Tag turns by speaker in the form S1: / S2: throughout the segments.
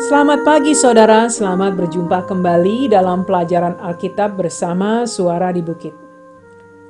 S1: Selamat pagi saudara, selamat berjumpa kembali dalam pelajaran Alkitab bersama Suara di Bukit.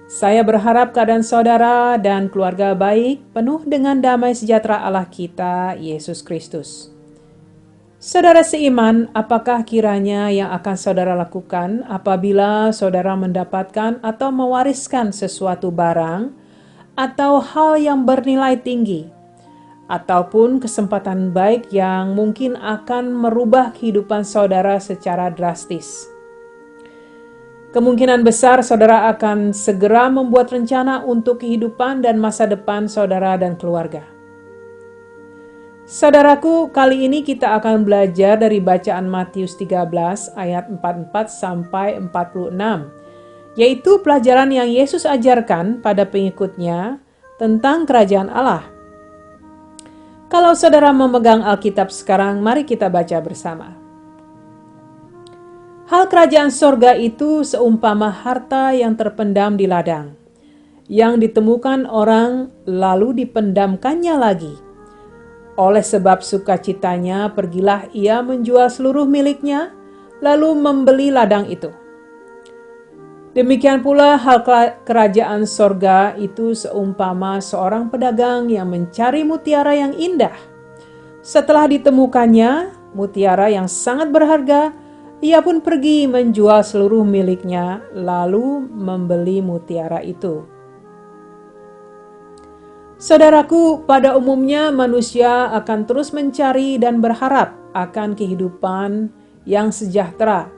S1: Saya berharap keadaan saudara dan keluarga baik, penuh dengan damai sejahtera Allah kita, Yesus Kristus. Saudara seiman, apakah kiranya yang akan saudara lakukan apabila saudara mendapatkan atau mewariskan sesuatu barang atau hal yang bernilai tinggi, ataupun kesempatan baik yang mungkin akan merubah kehidupan saudara secara drastis? Kemungkinan besar saudara akan segera membuat rencana untuk kehidupan dan masa depan saudara dan keluarga. Saudaraku, kali ini kita akan belajar dari bacaan Matius 13 ayat 44 sampai 46, yaitu pelajaran yang Yesus ajarkan pada pengikutnya tentang kerajaan Allah. Kalau saudara memegang Alkitab sekarang, mari kita baca bersama. Hal kerajaan sorga itu seumpama harta yang terpendam di ladang, yang ditemukan orang lalu dipendamkannya lagi. Oleh sebab sukacitanya, pergilah ia menjual seluruh miliknya, lalu membeli ladang itu. Demikian pula hal kerajaan sorga itu seumpama seorang pedagang yang mencari mutiara yang indah. Setelah ditemukannya, mutiara yang sangat berharga, ia pun pergi menjual seluruh miliknya, lalu membeli mutiara itu. Saudaraku, pada umumnya manusia akan terus mencari dan berharap akan kehidupan yang sejahtera,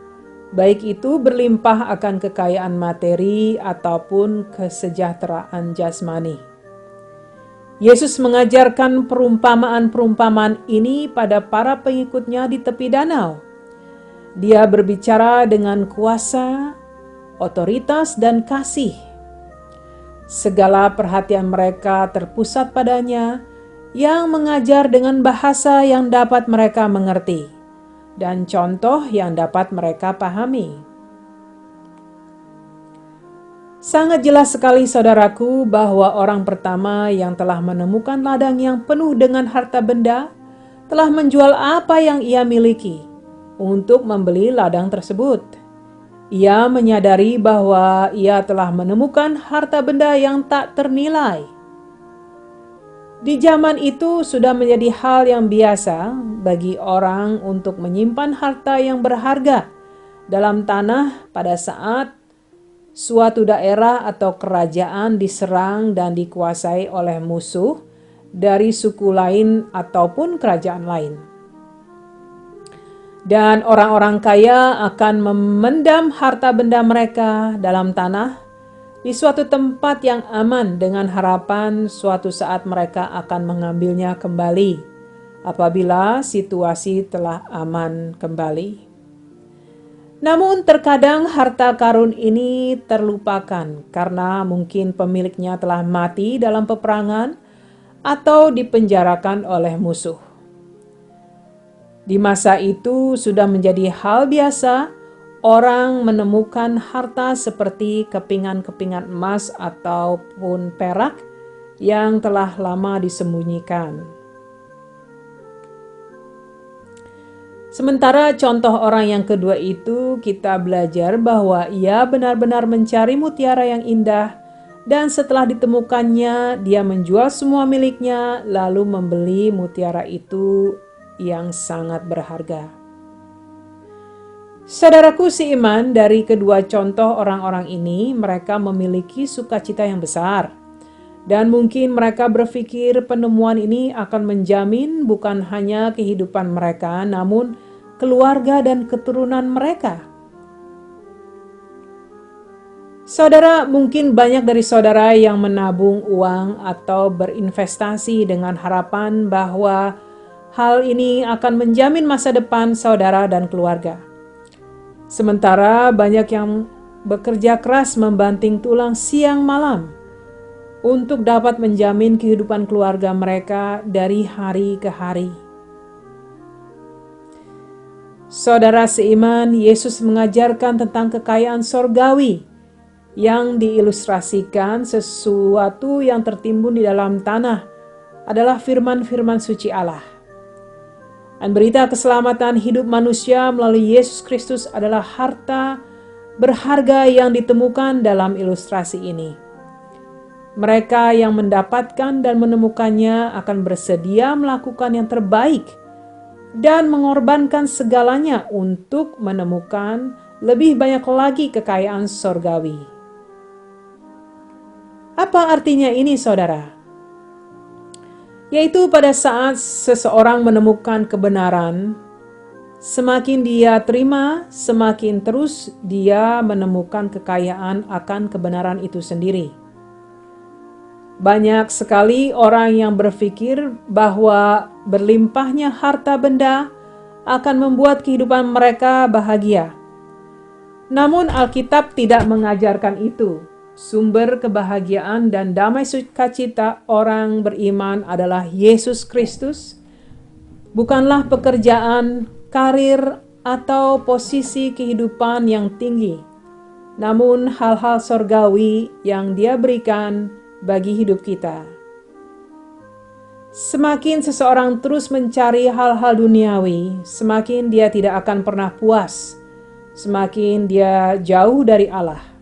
S1: baik itu berlimpah akan kekayaan materi ataupun kesejahteraan jasmani. Yesus mengajarkan perumpamaan-perumpamaan ini pada para pengikutnya di tepi danau. Dia berbicara dengan kuasa, otoritas, dan kasih. Segala perhatian mereka terpusat padanya, yang mengajar dengan bahasa yang dapat mereka mengerti, dan contoh yang dapat mereka pahami. Sangat jelas sekali saudaraku bahwa orang pertama yang telah menemukan ladang yang penuh dengan harta benda, telah menjual apa yang ia miliki untuk membeli ladang tersebut. Ia menyadari bahwa ia telah menemukan harta benda yang tak ternilai. Di zaman itu sudah menjadi hal yang biasa bagi orang untuk menyimpan harta yang berharga dalam tanah pada saat suatu daerah atau kerajaan diserang dan dikuasai oleh musuh dari suku lain ataupun kerajaan lain. Dan orang-orang kaya akan memendam harta benda mereka dalam tanah di suatu tempat yang aman dengan harapan suatu saat mereka akan mengambilnya kembali apabila situasi telah aman kembali. Namun terkadang harta karun ini terlupakan karena mungkin pemiliknya telah mati dalam peperangan atau dipenjarakan oleh musuh. Di masa itu sudah menjadi hal biasa orang menemukan harta seperti kepingan-kepingan emas ataupun perak yang telah lama disembunyikan. Sementara contoh orang yang kedua itu kita belajar bahwa ia benar-benar mencari mutiara yang indah dan setelah ditemukannya dia menjual semua miliknya lalu membeli mutiara itu yang sangat berharga. Saudaraku seiman, dari kedua contoh orang-orang ini, mereka memiliki sukacita yang besar. Dan mungkin mereka berpikir penemuan ini akan menjamin bukan hanya kehidupan mereka, namun keluarga dan keturunan mereka. Saudara, mungkin banyak dari saudara yang menabung uang atau berinvestasi dengan harapan bahwa hal ini akan menjamin masa depan saudara dan keluarga. Sementara banyak yang bekerja keras membanting tulang siang malam untuk dapat menjamin kehidupan keluarga mereka dari hari ke hari. Saudara seiman, Yesus mengajarkan tentang kekayaan sorgawi yang diilustrasikan sesuatu yang tertimbun di dalam tanah adalah firman-firman suci Allah. Dan berita keselamatan hidup manusia melalui Yesus Kristus adalah harta berharga yang ditemukan dalam ilustrasi ini. Mereka yang mendapatkan dan menemukannya akan bersedia melakukan yang terbaik dan mengorbankan segalanya untuk menemukan lebih banyak lagi kekayaan sorgawi. Apa artinya ini, saudara? Yaitu pada saat seseorang menemukan kebenaran, semakin dia terima, semakin terus dia menemukan kekayaan akan kebenaran itu sendiri. Banyak sekali orang yang berpikir bahwa berlimpahnya harta benda akan membuat kehidupan mereka bahagia. Namun Alkitab tidak mengajarkan itu. Sumber kebahagiaan dan damai sukacita orang beriman adalah Yesus Kristus, bukanlah pekerjaan, karir, atau posisi kehidupan yang tinggi, namun hal-hal sorgawi yang Dia berikan bagi hidup kita. Semakin seseorang terus mencari hal-hal duniawi, semakin dia tidak akan pernah puas, semakin dia jauh dari Allah.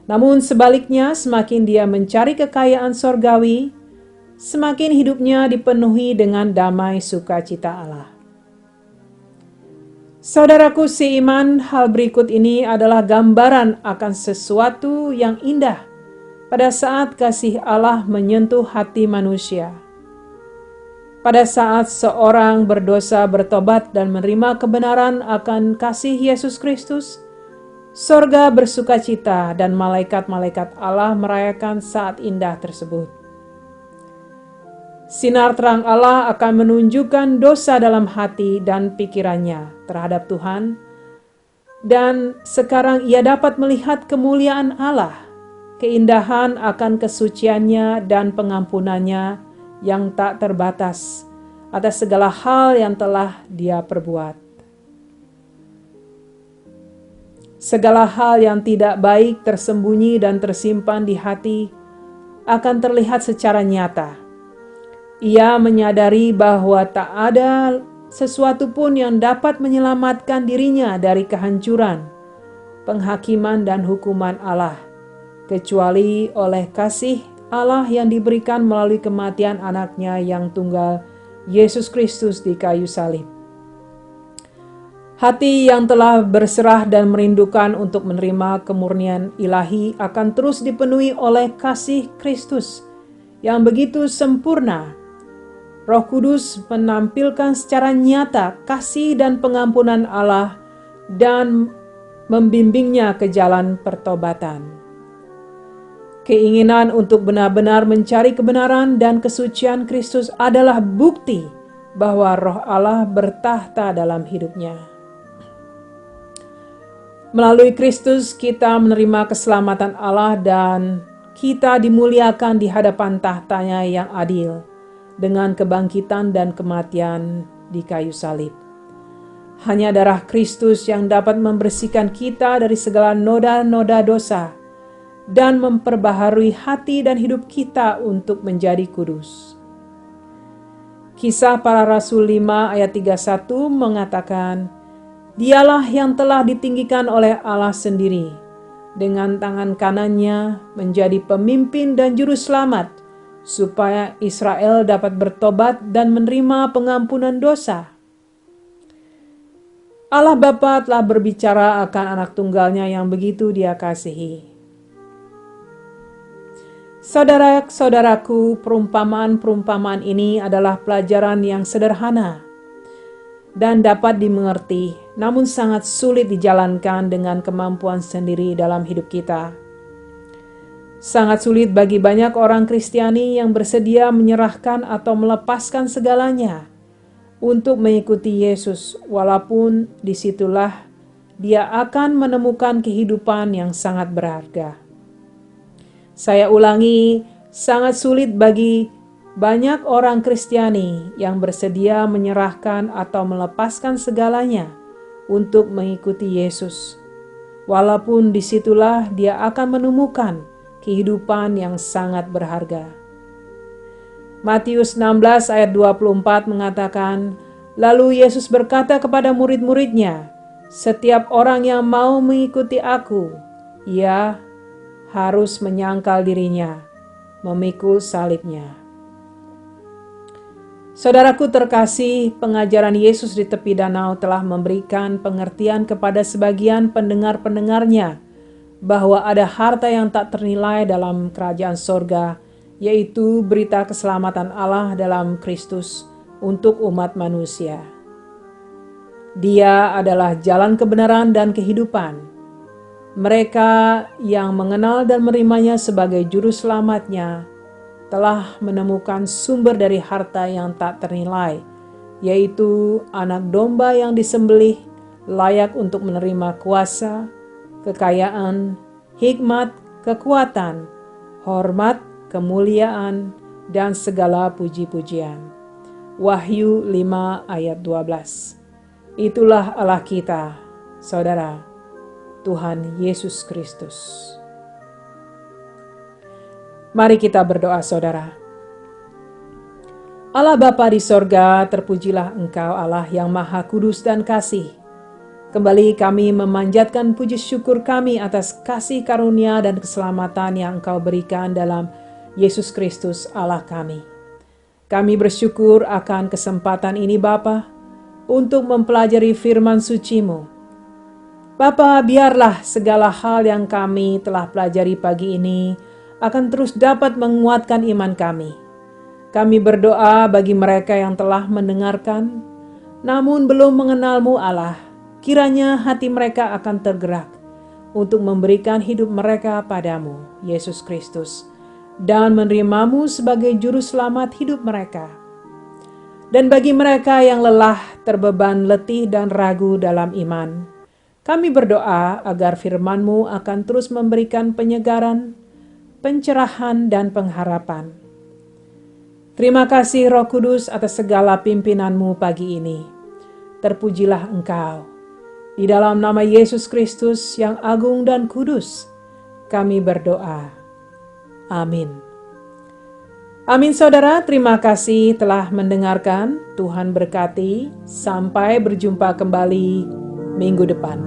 S1: Namun sebaliknya, semakin dia mencari kekayaan sorgawi, semakin hidupnya dipenuhi dengan damai sukacita Allah. Saudaraku seiman, hal berikut ini adalah gambaran akan sesuatu yang indah pada saat kasih Allah menyentuh hati manusia. Pada saat seorang berdosa bertobat dan menerima kebenaran akan kasih Yesus Kristus, sorga bersukacita dan malaikat-malaikat Allah merayakan saat indah tersebut. Sinar terang Allah akan menunjukkan dosa dalam hati dan pikirannya terhadap Tuhan, dan sekarang ia dapat melihat kemuliaan Allah, keindahan akan kesuciannya dan pengampunannya yang tak terbatas atas segala hal yang telah dia perbuat. Segala hal yang tidak baik tersembunyi dan tersimpan di hati akan terlihat secara nyata. Ia menyadari bahwa tak ada sesuatu pun yang dapat menyelamatkan dirinya dari kehancuran, penghakiman dan hukuman Allah, kecuali oleh kasih Allah yang diberikan melalui kematian anaknya yang tunggal, Yesus Kristus di kayu salib. Hati yang telah berserah dan merindukan untuk menerima kemurnian ilahi akan terus dipenuhi oleh kasih Kristus yang begitu sempurna. Roh Kudus menampilkan secara nyata kasih dan pengampunan Allah dan membimbingnya ke jalan pertobatan. Keinginan untuk benar-benar mencari kebenaran dan kesucian Kristus adalah bukti bahwa Roh Allah bertahta dalam hidupnya. Melalui Kristus kita menerima keselamatan Allah dan kita dimuliakan di hadapan tahtanya yang adil dengan kebangkitan dan kematian di kayu salib. Hanya darah Kristus yang dapat membersihkan kita dari segala noda-noda dosa dan memperbaharui hati dan hidup kita untuk menjadi kudus. Kisah Para Rasul 5 ayat 31 mengatakan, Dialah yang telah ditinggikan oleh Allah sendiri, dengan tangan kanannya menjadi pemimpin dan juru selamat, supaya Israel dapat bertobat dan menerima pengampunan dosa. Allah Bapa telah berbicara akan anak tunggalnya yang begitu Dia kasihi. Saudara-saudaraku, perumpamaan-perumpamaan ini adalah pelajaran yang sederhana dan dapat dimengerti, namun sangat sulit dijalankan dengan kemampuan sendiri dalam hidup kita. Sangat sulit bagi banyak orang Kristiani yang bersedia menyerahkan atau melepaskan segalanya untuk mengikuti Yesus, walaupun disitulah dia akan menemukan kehidupan yang sangat berharga. Saya ulangi, sangat sulit bagi banyak orang Kristiani yang bersedia menyerahkan atau melepaskan segalanya untuk mengikuti Yesus, walaupun disitulah dia akan menemukan kehidupan yang sangat berharga. Matius 16 ayat 24 mengatakan, Lalu Yesus berkata kepada murid-muridnya, "Setiap orang yang mau mengikuti aku, ia harus menyangkal dirinya, memikul salibnya." Saudaraku terkasih, pengajaran Yesus di tepi danau telah memberikan pengertian kepada sebagian pendengar-pendengarnya bahwa ada harta yang tak ternilai dalam kerajaan sorga, yaitu berita keselamatan Allah dalam Kristus untuk umat manusia. Dia adalah jalan kebenaran dan kehidupan. Mereka yang mengenal dan menerimanya sebagai juru selamatnya telah menemukan sumber dari harta yang tak ternilai, yaitu anak domba yang disembelih layak untuk menerima kuasa, kekayaan, hikmat, kekuatan, hormat, kemuliaan, dan segala puji-pujian. Wahyu 5 ayat 12. Itulah Allah kita, saudara, Tuhan Yesus Kristus. Mari kita berdoa, saudara. Allah Bapa di sorga, terpujilah Engkau Allah yang Maha Kudus dan Kasih. Kembali kami memanjatkan puji syukur kami atas kasih karunia dan keselamatan yang Engkau berikan dalam Yesus Kristus Allah kami. Kami bersyukur akan kesempatan ini Bapa untuk mempelajari firman suci-Mu. Bapa, biarlah segala hal yang kami telah pelajari pagi ini akan terus dapat menguatkan iman kami. Kami berdoa bagi mereka yang telah mendengarkan, namun belum mengenal-Mu Allah, kiranya hati mereka akan tergerak untuk memberikan hidup mereka padamu, Yesus Kristus, dan menerimamu sebagai juru selamat hidup mereka. Dan bagi mereka yang lelah, terbeban, letih, dan ragu dalam iman, kami berdoa agar firman-Mu akan terus memberikan penyegaran, pencerahan, dan pengharapan. Terima kasih Roh Kudus atas segala pimpinan-Mu pagi ini. Terpujilah Engkau. Di dalam nama Yesus Kristus yang agung dan kudus, kami berdoa. Amin. Amin saudara, terima kasih telah mendengarkan. Tuhan berkati. Sampai berjumpa kembali minggu depan.